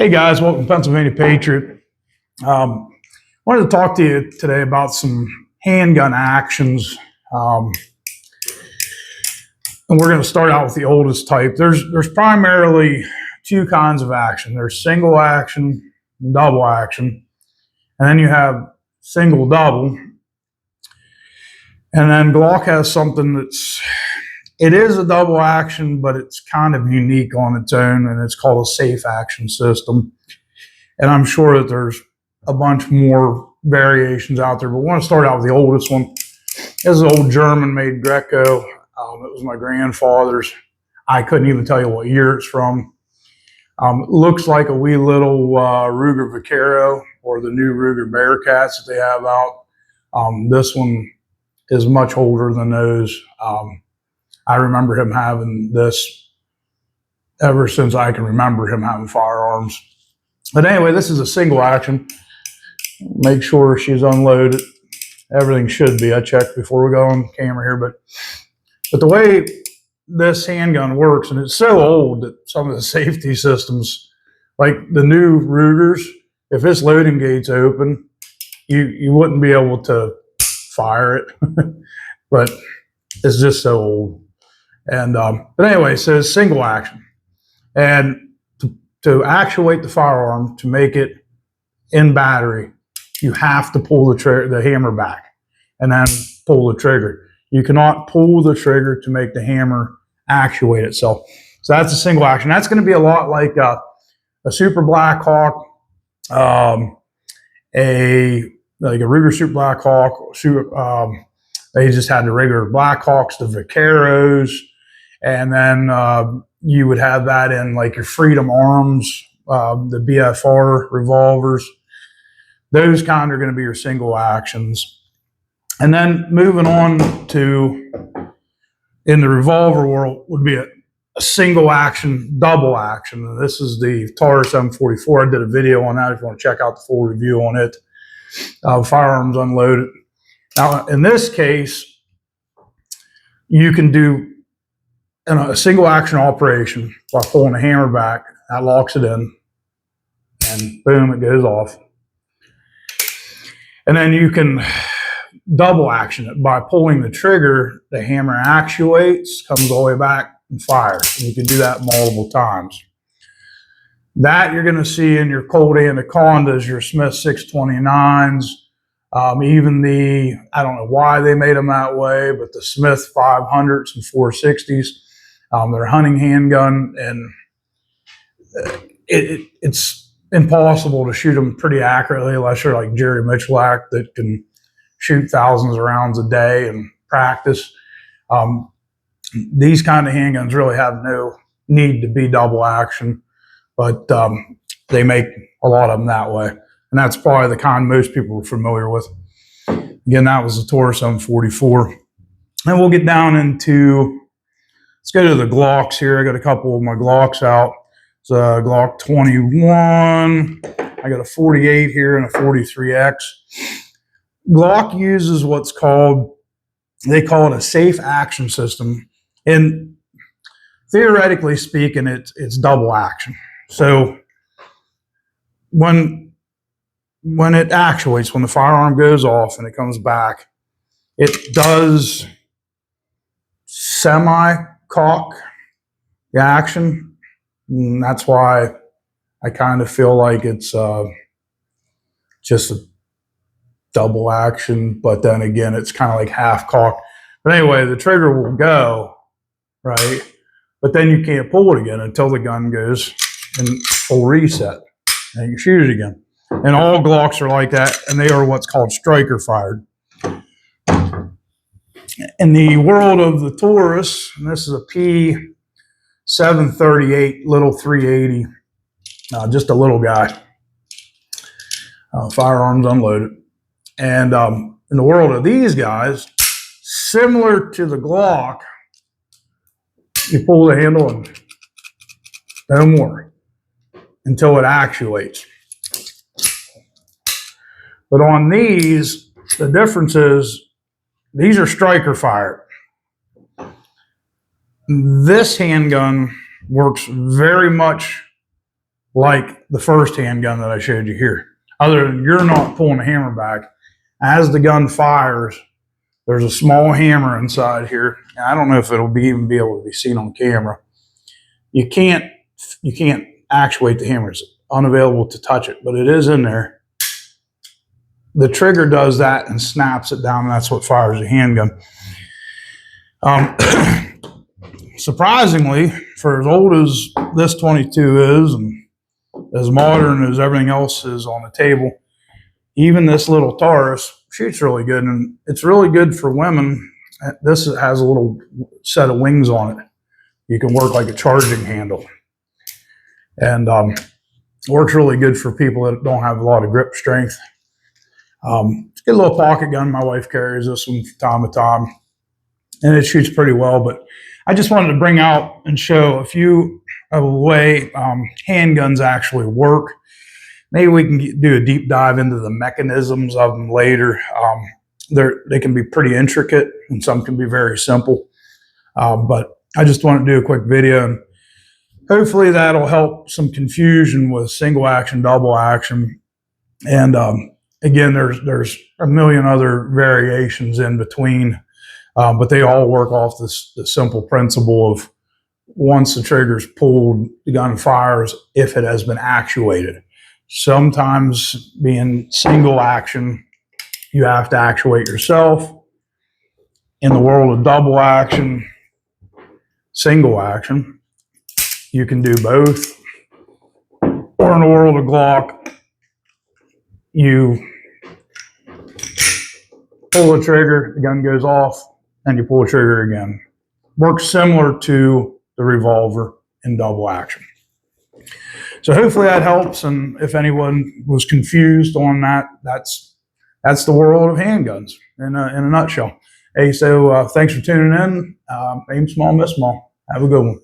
Hey guys, welcome to Pennsylvania Patriot. Wanted to talk to you today about some handgun actions. And we're going to start out with the oldest type. There's primarily two kinds of action. There's single action, and double action, and then you have single double. And then Glock has something it is a double action, but it's kind of unique on its own, and it's called a safe action system. And I'm sure that there's a bunch more variations out there, but I want to start out with the oldest one. This is an old German-made Greco. It was my grandfather's. I couldn't even tell you what year it's from. It looks like a wee little Ruger Vaquero or the new Ruger Bearcats that they have out. This one is much older than those. I remember him having this ever since I can remember him having firearms. But anyway, this is a single action. Make sure she's unloaded. Everything should be. I checked before we go on camera here. But the way this handgun works, and it's so old that some of the safety systems, like the new Rugers, if this loading gate's open, you wouldn't be able to fire it. But it's just so old. And but anyway, so it's single action, and to actuate the firearm, to make it in battery, you have to pull the hammer back and then pull the trigger. You cannot pull the trigger to make the hammer actuate itself. So that's a single action. That's going to be a lot like a Super Black Hawk, a Ruger Super Black Hawk. They just had the regular Black Hawks, the Vaqueros. And then you would have that in like your Freedom Arms, the BFR revolvers. Those kind are going to be your single actions. And then moving on to, in the revolver world, would be a single action, double action. And this is the Taurus M44. I did a video on that if you want to check out the full review on it. Firearms unloaded. Now, in this case, you can do in a single action operation by pulling the hammer back. That locks it in, and boom, it goes off. And then you can double action it by pulling the trigger. The hammer actuates, comes all the way back, and fires. And you can do that multiple times. That you're going to see in your Colt Anacondas, your Smith 629s, even I don't know why they made them that way, but the Smith 500s and 460s. They're a hunting handgun, and it's impossible to shoot them pretty accurately unless you're like Jerry Michalak that can shoot thousands of rounds a day and practice. These kind of handguns really have no need to be double action, but they make a lot of them that way. And that's probably the kind most people are familiar with. Again, that was the Taurus M44. And we'll get down into, let's go to the Glocks here. I got a couple of my Glocks out. It's a Glock 21. I got a 48 here and a 43X. Glock uses what's called, they call it a safe action system. And theoretically speaking, it's double action. So when it actuates, when the firearm goes off and it comes back, it does semi-cock the action. And that's why I kind of feel like it's just a double action, but then again, it's kind of like half cock. But anyway, the trigger will go, right? But then you can't pull it again until the gun goes in full reset and you shoot it again. And all Glocks are like that, and they are what's called striker fired. In the world of the Taurus, and this is a P738 little 380, just a little guy, firearms unloaded. And in the world of these guys, similar to the Glock, you pull the handle and no more until it actuates. But on these, the difference is these are striker fired. This handgun works very much like the first handgun that I showed you here. Other than you're not pulling the hammer back. As the gun fires, there's a small hammer inside here. And I don't know if it'll even be able to be seen on camera. You can't actuate the hammer. It's unavailable to touch it, but it is in there. The trigger does that and snaps it down, and that's what fires the handgun. Surprisingly, for as old as this 22 is and as modern as everything else is on the table, even this little Taurus shoots really good, and it's really good for women. This has a little set of wings on it. You can work like a charging handle, and works really good for people that don't have a lot of grip strength. It's a good little pocket gun. My wife carries this one from time to time, and it shoots pretty well. But I just wanted to bring out and show a few of the way handguns actually work. Maybe we can do a deep dive into the mechanisms of them later. They can be pretty intricate, and some can be very simple. But I just want to do a quick video, and hopefully that'll help some confusion with single action, double action. And again, there's a million other variations in between, but they all work off the simple principle of once the trigger's pulled, the gun fires if it has been actuated. Sometimes being single action, you have to actuate yourself. In the world of double action, single action, you can do both. Or in the world of Glock, you pull the trigger, the gun goes off, and you pull the trigger again. Works similar to the revolver in double action. So hopefully that helps, and if anyone was confused on that, that's the world of handguns in a nutshell. Hey, so thanks for tuning in. Aim small, miss small. Have a good one.